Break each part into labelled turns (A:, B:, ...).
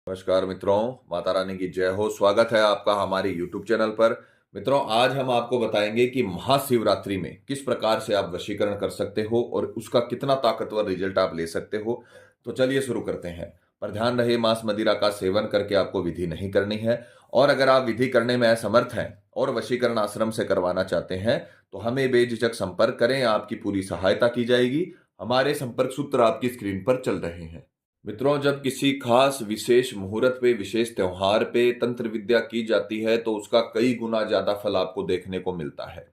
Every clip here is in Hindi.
A: नमस्कार मित्रों, माता रानी की जय हो। स्वागत है आपका हमारे YouTube चैनल पर। मित्रों, आज हम आपको बताएंगे कि महाशिवरात्रि में किस प्रकार से आप वशीकरण कर सकते हो और उसका कितना ताकतवर रिजल्ट आप ले सकते हो। तो चलिए शुरू करते हैं। पर ध्यान रहे, मांस मदिरा का सेवन करके आपको विधि नहीं करनी है। और अगर आप विधि करने में असमर्थ हैं और वशीकरण आश्रम से करवाना चाहते हैं तो हमें बेझिझक संपर्क करें, आपकी पूरी सहायता की जाएगी। हमारे संपर्क सूत्र आपकी स्क्रीन पर चल रहे हैं। मित्रों, जब किसी खास विशेष मुहूर्त पे, विशेष त्योहार पे तंत्र विद्या की जाती है तो उसका कई गुना ज्यादा फल आपको देखने को मिलता है।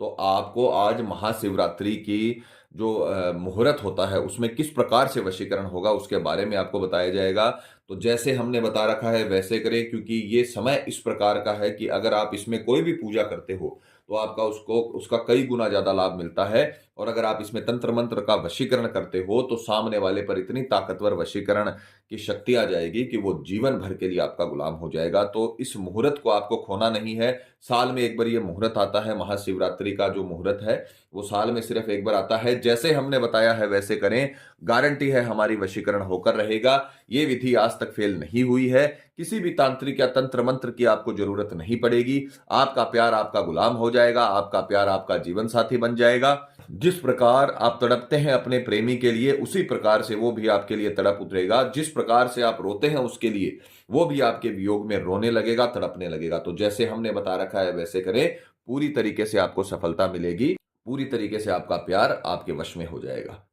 A: तो आपको आज महाशिवरात्रि की जो मुहूर्त होता है उसमें किस प्रकार से वशीकरण होगा उसके बारे में आपको बताया जाएगा। तो जैसे हमने बता रखा है वैसे करें, क्योंकि ये समय इस प्रकार का है कि अगर आप इसमें कोई भी पूजा करते हो तो आपका उसको उसका कई गुना ज्यादा लाभ मिलता है। और अगर आप इसमें तंत्र मंत्र का वशीकरण करते हो तो सामने वाले पर इतनी ताकतवर वशीकरण की शक्ति आ जाएगी कि वो जीवन भर के लिए आपका गुलाम हो जाएगा। तो इस मुहूर्त को आपको खोना नहीं है। साल में एक बार ये मुहूर्त आता है, महाशिवरात्रि का जो मुहूर्त है वो साल में सिर्फ एक बार आता है। जैसे हमने बताया है वैसे करें, गारंटी है हमारी वशीकरण होकर रहेगा। ये विधि आज तक फेल नहीं हुई है। किसी भी तांत्रिक या तंत्र मंत्र की आपको जरूरत नहीं पड़ेगी। आपका प्यार आपका गुलाम हो जाएगा, आपका प्यार आपका जीवन साथी बन जाएगा। जिस प्रकार आप तड़पते हैं अपने प्रेमी के लिए, उसी प्रकार से वो भी आपके लिए तड़प उतरेगा। जिस प्रकार से आप रोते हैं उसके लिए, वो भी आपके वियोग में रोने लगेगा, तड़पने लगेगा। तो जैसे हमने बता रखा है वैसे करें, पूरी तरीके से आपको सफलता मिलेगी। पूरी तरीके से आपका प्यार आपके वश में हो जाएगा।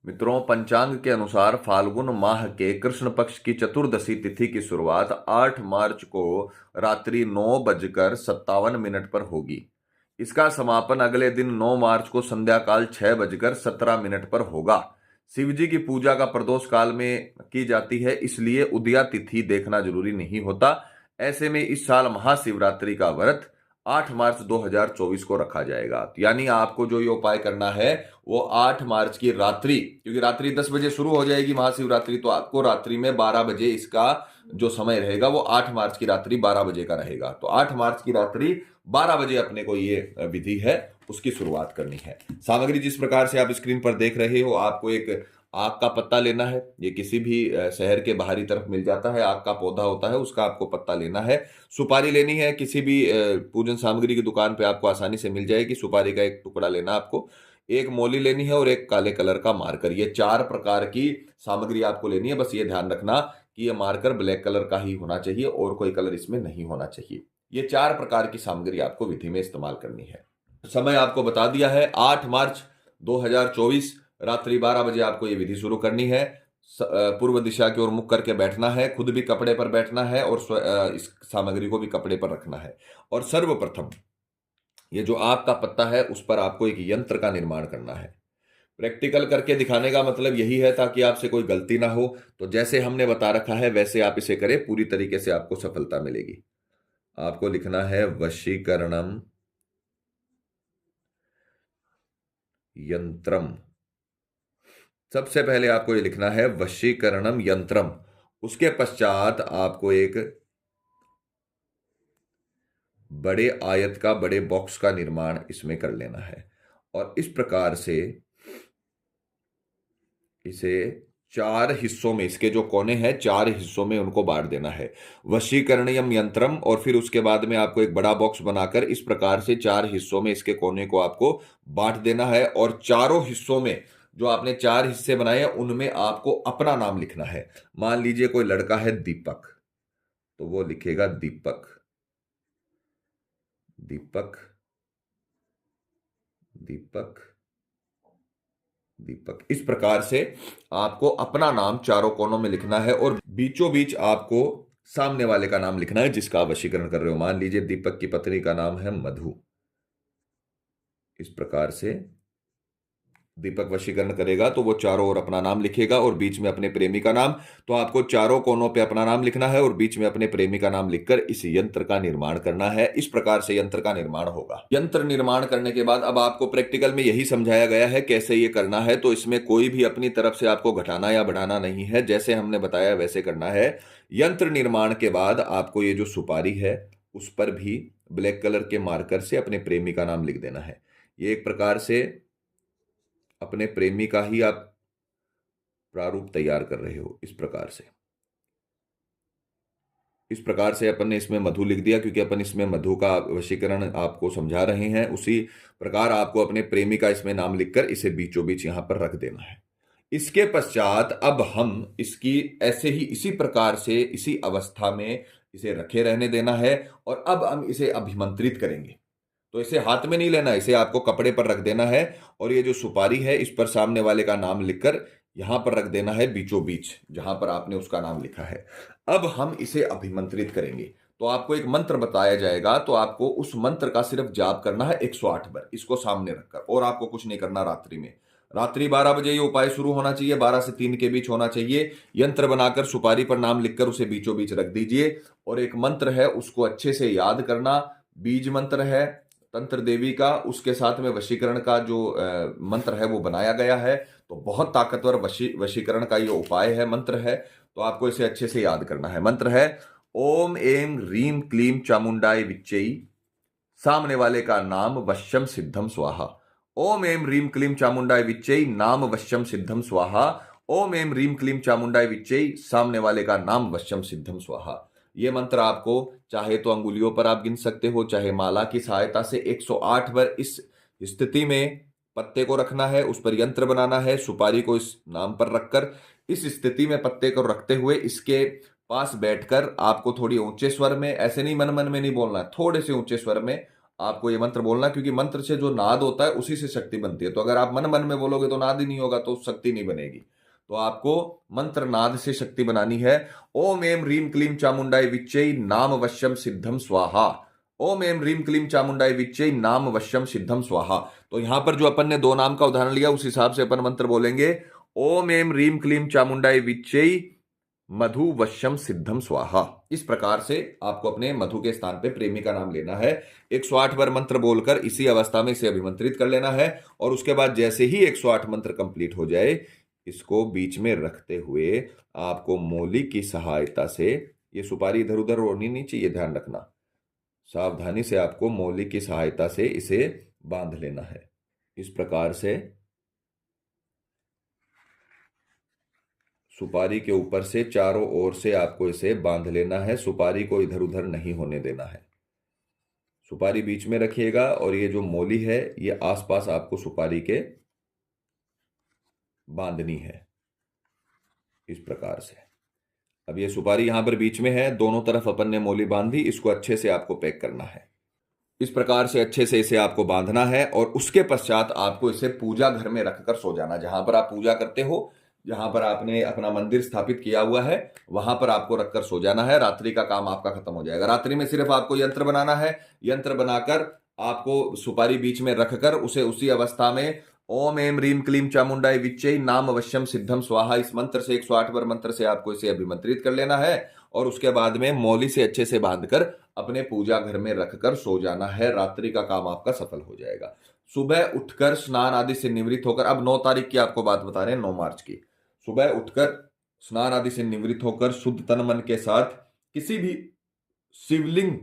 A: मित्रों, पंचांग के अनुसार फाल्गुन माह के कृष्ण पक्ष की चतुर्दशी तिथि की शुरुआत 8 मार्च को रात्रि 9:57 पर होगी। इसका समापन अगले दिन 9 मार्च को संध्या काल 6:17 पर होगा। शिव जी की पूजा का प्रदोष काल में की जाती है, इसलिए उदया तिथि देखना जरूरी नहीं होता। ऐसे में इस साल महाशिवरात्रि का व्रत 8 मार्च 2024 को रखा जाएगा। यानी आपको जो ये उपाय करना है वो 8 मार्च की रात्रि, क्योंकि रात्रि 10 बजे शुरू हो जाएगी महाशिवरात्रि, तो आपको रात्रि में 12 बजे इसका जो समय रहेगा वो 8 मार्च की रात्रि 12 बजे का रहेगा। तो 8 मार्च की रात्रि 12 बजे अपने को ये विधि है उसकी शुरुआत करनी है। सामग्री जिस प्रकार से आप स्क्रीन पर देख रहे हो, आपको एक आग का पत्ता लेना है। ये किसी भी शहर के बाहरी तरफ मिल जाता है, आग का पौधा होता है, उसका आपको पत्ता लेना है। सुपारी लेनी है, किसी भी पूजन सामग्री की दुकान पे आपको आसानी से मिल जाएगी। सुपारी का एक टुकड़ा लेना आपको, एक मौली लेनी है और एक काले कलर का मार्कर। ये 4 प्रकार की सामग्री आपको लेनी है। बस ये ध्यान रखना कि ये मार्कर ब्लैक कलर का ही होना चाहिए और कोई कलर इसमें नहीं होना चाहिए। ये 4 प्रकार की सामग्री आपको विधि में इस्तेमाल करनी है। समय आपको बता दिया है, 8 मार्च 2024 रात्रि 12 बजे आपको ये विधि शुरू करनी है। पूर्व दिशा की ओर मुख करके बैठना है, खुद भी कपड़े पर बैठना है और इस सामग्री को भी कपड़े पर रखना है। और सर्वप्रथम ये जो आग का पत्ता है उस पर आपको एक यंत्र का निर्माण करना है। प्रैक्टिकल करके दिखाने का मतलब यही है ताकि आपसे कोई गलती ना हो। तो जैसे हमने बता रखा है वैसे आप इसे करें, पूरी तरीके से आपको सफलता मिलेगी। आपको लिखना है वशीकरणम यंत्रम। सबसे पहले आपको ये लिखना है वशीकरणम यंत्रम। उसके पश्चात आपको एक बड़े आयत का, बड़े बॉक्स का निर्माण इसमें कर लेना है। और इस प्रकार से इसे 4 हिस्सों में, इसके जो कोने हैं 4 हिस्सों में उनको बांट देना है। वशीकरणयम यंत्रम, और फिर उसके बाद में आपको एक बड़ा बॉक्स बनाकर इस प्रकार से 4 हिस्सों में इसके कोने को आपको बांट देना है। और चारों हिस्सों में, जो आपने 4 हिस्से बनाए हैं उनमें आपको अपना नाम लिखना है। मान लीजिए कोई लड़का है दीपक, तो वो लिखेगा दीपक, दीपक, दीपक, दीपक। इस प्रकार से आपको अपना नाम चारों कोनों में लिखना है और बीचों बीच आपको सामने वाले का नाम लिखना है जिसका आप वशीकरण कर रहे हो। मान लीजिए दीपक की पत्नी का नाम है मधु। इस प्रकार से दीपक वशीकरण करेगा तो वो चारों ओर अपना नाम लिखेगा और बीच में अपने प्रेमी का नाम। तो आपको चारों कोनों पे अपना नाम लिखना है और बीच में अपने प्रेमी का नाम लिखकर इस यंत्र का निर्माण करना है। इस प्रकार से यंत्र का निर्माण होगा। यंत्र निर्माण करने के बाद अब आपको प्रैक्टिकल में यही समझाया गया है कैसे ये करना है। तो इसमें कोई भी अपनी तरफ से आपको घटाना या बढ़ाना नहीं है, जैसे हमने बताया वैसे करना है। यंत्र निर्माण के बाद आपको ये जो सुपारी है उस पर भी ब्लैक कलर के मार्कर से अपने प्रेमी का नाम लिख देना है। ये एक प्रकार से अपने प्रेमी का ही आप प्रारूप तैयार कर रहे हो। इस प्रकार से इस प्रकार से अपन ने इसमें मधु लिख दिया, क्योंकि अपन इसमें मधु का वशीकरण आपको समझा रहे हैं। उसी प्रकार आपको अपने प्रेमी का इसमें नाम लिखकर इसे बीचों बीच यहां पर रख देना है। इसके पश्चात अब हम इसकी ऐसे ही इसी प्रकार से इसी अवस्था में इसे रखे रहने देना है, और अब हम इसे अभिमंत्रित करेंगे। तो इसे हाथ में नहीं लेना, इसे आपको कपड़े पर रख देना है, और ये जो सुपारी है इस पर सामने वाले का नाम लिखकर यहां पर रख देना है बीचों बीच, जहां पर आपने उसका नाम लिखा है। अब हम इसे अभिमंत्रित करेंगे। तो आपको एक मंत्र बताया जाएगा, तो आपको उस मंत्र का सिर्फ जाप करना है 108 बार, इसको सामने रखकर, और आपको कुछ नहीं करना। रात्रि में, रात्रि 12 बजे ये उपाय शुरू होना चाहिए, 12 से 3 के बीच होना चाहिए। यंत्र बनाकर सुपारी पर नाम लिखकर उसे बीचों बीच रख दीजिए, और एक मंत्र है उसको अच्छे से याद करना। बीज मंत्र है तंत्र देवी का, उसके साथ में वशीकरण का जो मंत्र है वो बनाया गया है। तो बहुत ताकतवर वशीकरण का ये उपाय है, मंत्र है। तो आपको इसे अच्छे से याद करना है। मंत्र है ओम एम रीम क्लीम चामुंडाय विच्चई, सामने वाले का नाम वश्यम सिद्धम स्वाहा। ओम एम रीम क्लीम चामुंडाय विच्चई, नाम वश्यम सिद्धम स्वाहा। ओम एम रीम क्लीम चामुंडाय विच्चई, सामने वाले का नाम वश्यम सिद्धम स्वाहा। ये मंत्र आपको चाहे तो अंगुलियों पर आप गिन सकते हो, चाहे माला की सहायता से 108 बार इस स्थिति में पत्ते को रखना है, उस पर यंत्र बनाना है, सुपारी को इस नाम पर रखकर इस स्थिति में पत्ते को रखते हुए इसके पास बैठकर आपको थोड़ी ऊंचे स्वर में, ऐसे नहीं मन मन में नहीं बोलना है, थोड़े से ऊंचे स्वर में आपको ये मंत्र बोलना, क्योंकि मंत्र से जो नाद होता है उसी से शक्ति बनती है। तो अगर आप मन मन में बोलोगे तो नाद ही नहीं होगा, तो शक्ति नहीं बनेगी। तो आपको मंत्र नाद से शक्ति बनानी है। ओम एम रीम क्लीम चामुंडाय विच्चई, नाम वश्यम सिद्धम स्वाहा। ओम एम रीम क्लीम चामुंडाय विच्चई, नाम वश्यम सिद्धम स्वाहा। तो यहां पर जो अपन ने 2 नाम का उदाहरण लिया, उस हिसाब से अपन मंत्र बोलेंगे। ओम एम रीम क्लीम चामुंडाय विच्चई, मधु वश्यम सिद्धम स्वाहा। इस प्रकार से आपको अपने मधु के स्थान पे प्रेमी का नाम लेना है। 108 बार मंत्र बोलकर इसी अवस्था में इसे अभिमंत्रित कर लेना है, और उसके बाद जैसे ही 108 मंत्र कंप्लीट हो जाए, इसको बीच में रखते हुए आपको मौली की सहायता से, ये सुपारी इधर उधर होनी नहीं चाहिए, ध्यान रखना, सावधानी से आपको मौली की सहायता से इसे बांध लेना है। इस प्रकार से सुपारी के ऊपर से चारों ओर से आपको इसे बांध लेना है। सुपारी को इधर उधर नहीं होने देना है। सुपारी बीच में रखिएगा, और ये जो मौली है ये आसपास आपको सुपारी के बांधनी है, इस प्रकार से। अब ये सुपारी यहां पर बीच में है, दोनों तरफ अपन ने मौली बांधी, इसको अच्छे से आपको पैक करना है। इस प्रकार से अच्छे से इसे आपको बांधना है, और उसके पश्चात आपको इसे पूजा घर में रखकर सो जाना। जहां पर आप पूजा करते हो, जहां पर आपने अपना मंदिर स्थापित किया हुआ है, वहां पर आपको रखकर सो जाना है। रात्रि का काम आपका खत्म हो जाएगा। रात्रि में सिर्फ आपको यंत्र बनाना है। यंत्र बनाकर आपको सुपारी बीच में रखकर उसे उसी अवस्था में ओम एम रीम क्लीम चामुंडाय विच्चई, नाम वश्यम सिद्धम स्वाहा, इस मंत्र से 108 बार मंत्र से आपको इसे अभिमंत्रित कर लेना है, और उसके बाद में मौली से अच्छे से बांधकर अपने पूजा घर में रखकर सो जाना है। रात्रि का काम आपका सफल हो जाएगा। सुबह उठकर स्नान आदि से निवृत्त होकर, अब 9 तारीख की आपको बात बता रहे हैं, 9 मार्च की। सुबह उठकर स्नान आदि से निवृत्त होकर शुद्ध तन मन के साथ किसी भी शिवलिंग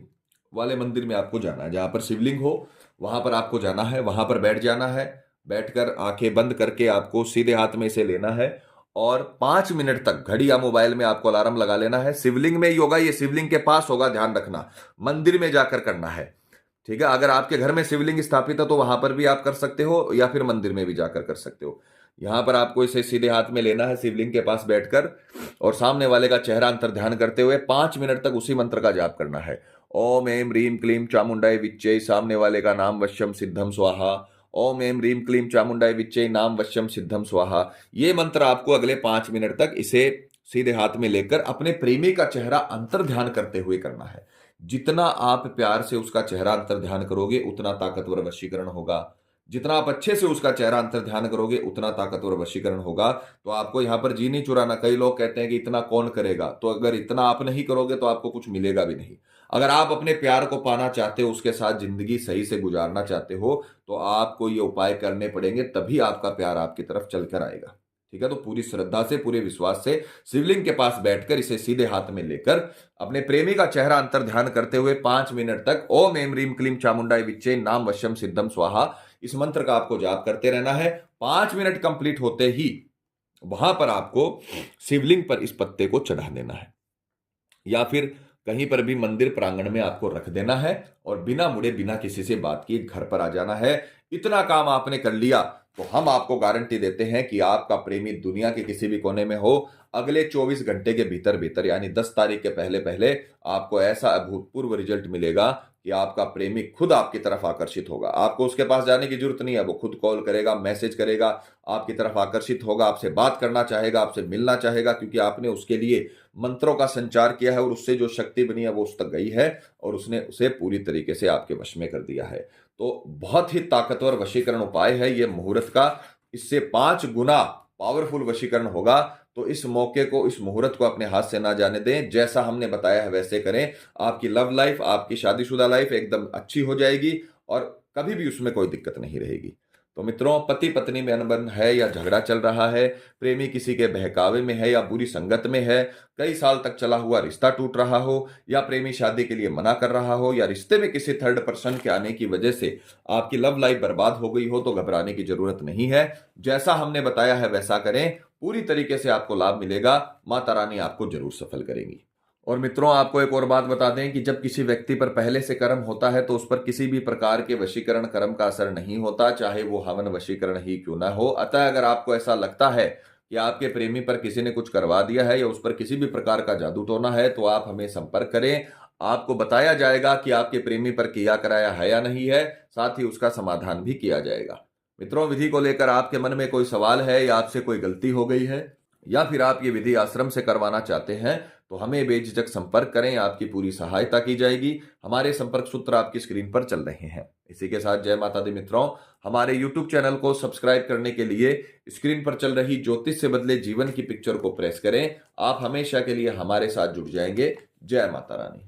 A: वाले मंदिर में आपको जाना है। जहां पर शिवलिंग हो वहां पर आपको जाना है, वहां पर बैठ जाना है। बैठकर आंखें बंद करके आपको सीधे हाथ में इसे लेना है, और 5 मिनट तक घड़ी या मोबाइल में आपको अलार्म लगा लेना है। शिवलिंग में ही होगा, ये शिवलिंग के पास होगा, ध्यान रखना, मंदिर में जाकर करना है। ठीक है, अगर आपके घर में शिवलिंग स्थापित है तो वहां पर भी आप कर सकते हो, या फिर मंदिर में भी जाकर कर सकते हो। यहां पर आपको इसे सीधे हाथ में लेना है, शिवलिंग के पास बैठकर, और सामने वाले का चेहरा अंतर ध्यान करते हुए 5 मिनट तक उसी मंत्र का जाप करना है। ओम एम रीम क्लीम चामुंडाय विच्चय, सामने वाले का नाम वश्यम सिद्धम स्वाहा। ओम एम रीम क्लीम चामुंडाय विच्चय, नाम वश्यम सिद्धम स्वाहा। ये मंत्र आपको अगले 5 मिनट तक इसे सीधे हाथ में लेकर अपने प्रेमी का चेहरा अंतर ध्यान करते हुए करना है। जितना आप प्यार से उसका चेहरा अंतर ध्यान करोगे उतना ताकतवर वशीकरण होगा। जितना आप अच्छे से उसका चेहरा अंतर ध्यान करोगे उतना ताकतवर वशीकरण होगा। तो आपको यहां पर जी नहीं चुराना। कई लोग कहते हैं कि इतना कौन करेगा, तो अगर इतना आप नहीं करोगे तो आपको कुछ मिलेगा भी नहीं। अगर आप अपने प्यार को पाना चाहते हो, उसके साथ जिंदगी सही से गुजारना चाहते हो, तो आपको ये उपाय करने पड़ेंगे, तभी आपका प्यार आपकी तरफ चलकर आएगा। ठीक है, तो पूरी श्रद्धा से, पूरे विश्वास से शिवलिंग के पास बैठकर इसे सीधे हाथ में लेकर अपने प्रेमी का चेहरा अंतर ध्यान करते हुए 5 मिनट तक ओम एम रीम क्लीम चामुंडाय विच्चय, नाम वश्यम सिद्धम स्वाहा, इस मंत्र का आपको जाप करते रहना है। 5 मिनट कंप्लीट होते ही वहां पर आपको शिवलिंग पर इस पत्ते को चढ़ा देना है, या फिर कहीं पर भी मंदिर प्रांगण में आपको रख देना है और बिना मुड़े बिना किसी से बात किए घर पर आ जाना है। इतना काम आपने कर लिया तो हम आपको गारंटी देते हैं कि आपका प्रेमी दुनिया के किसी भी कोने में हो, अगले 24 घंटे के भीतर भीतर यानी 10 तारीख के पहले पहले आपको ऐसा अभूतपूर्व रिजल्ट मिलेगा कि आपका प्रेमी खुद आपकी तरफ आकर्षित होगा। आपको उसके पास जाने की जरूरत नहीं है, वो खुद कॉल करेगा, मैसेज करेगा, आपकी तरफ आकर्षित होगा, आपसे बात करना चाहेगा, आपसे मिलना चाहेगा, क्योंकि आपने उसके लिए मंत्रों का संचार किया है और उससे जो शक्ति बनी है वो उस तक गई है और उसने उसे पूरी तरीके से आपके वश में कर दिया है। तो बहुत ही ताकतवर वशीकरण उपाय है ये मुहूर्त का। इससे 5 गुना पावरफुल वशीकरण होगा। तो इस मौके को, इस मुहूर्त को अपने हाथ से ना जाने दें। जैसा हमने बताया है वैसे करें। आपकी लव लाइफ, आपकी शादीशुदा लाइफ एकदम अच्छी हो जाएगी और कभी भी उसमें कोई दिक्कत नहीं रहेगी। तो मित्रों, पति पत्नी में अनबन है या झगड़ा चल रहा है, प्रेमी किसी के बहकावे में है या बुरी संगत में है, कई साल तक चला हुआ रिश्ता टूट रहा हो या प्रेमी शादी के लिए मना कर रहा हो या रिश्ते में किसी थर्ड पर्सन के आने की वजह से आपकी लव लाइफ बर्बाद हो गई हो, तो घबराने की जरूरत नहीं है। जैसा हमने बताया है वैसा करें, पूरी तरीके से आपको लाभ मिलेगा। माता रानी आपको जरूर सफल करेंगी। और मित्रों, आपको एक और बात बता दें कि जब किसी व्यक्ति पर पहले से कर्म होता है तो उस पर किसी भी प्रकार के वशीकरण कर्म का असर नहीं होता, चाहे वो हवन वशीकरण ही क्यों ना हो। अतः अगर आपको ऐसा लगता है कि आपके प्रेमी पर किसी ने कुछ करवा दिया है या उस पर किसी भी प्रकार का जादू टोना है, तो आप हमें संपर्क करें। आपको बताया जाएगा कि आपके प्रेमी पर किया कराया है या नहीं है, साथ ही उसका समाधान भी किया जाएगा। मित्रों, विधि को लेकर आपके मन में कोई सवाल है या आपसे कोई गलती हो गई है या फिर आप ये विधि आश्रम से करवाना चाहते हैं, तो हमें बेझिझक संपर्क करें। आपकी पूरी सहायता की जाएगी। हमारे संपर्क सूत्र आपकी स्क्रीन पर चल रहे हैं। इसी के साथ जय माता दी मित्रों। हमारे YouTube चैनल को सब्सक्राइब करने के लिए स्क्रीन पर चल रही ज्योतिष से बदले जीवन की पिक्चर को प्रेस करें। आप हमेशा के लिए हमारे साथ जुड़ जाएंगे। जय माता रानी।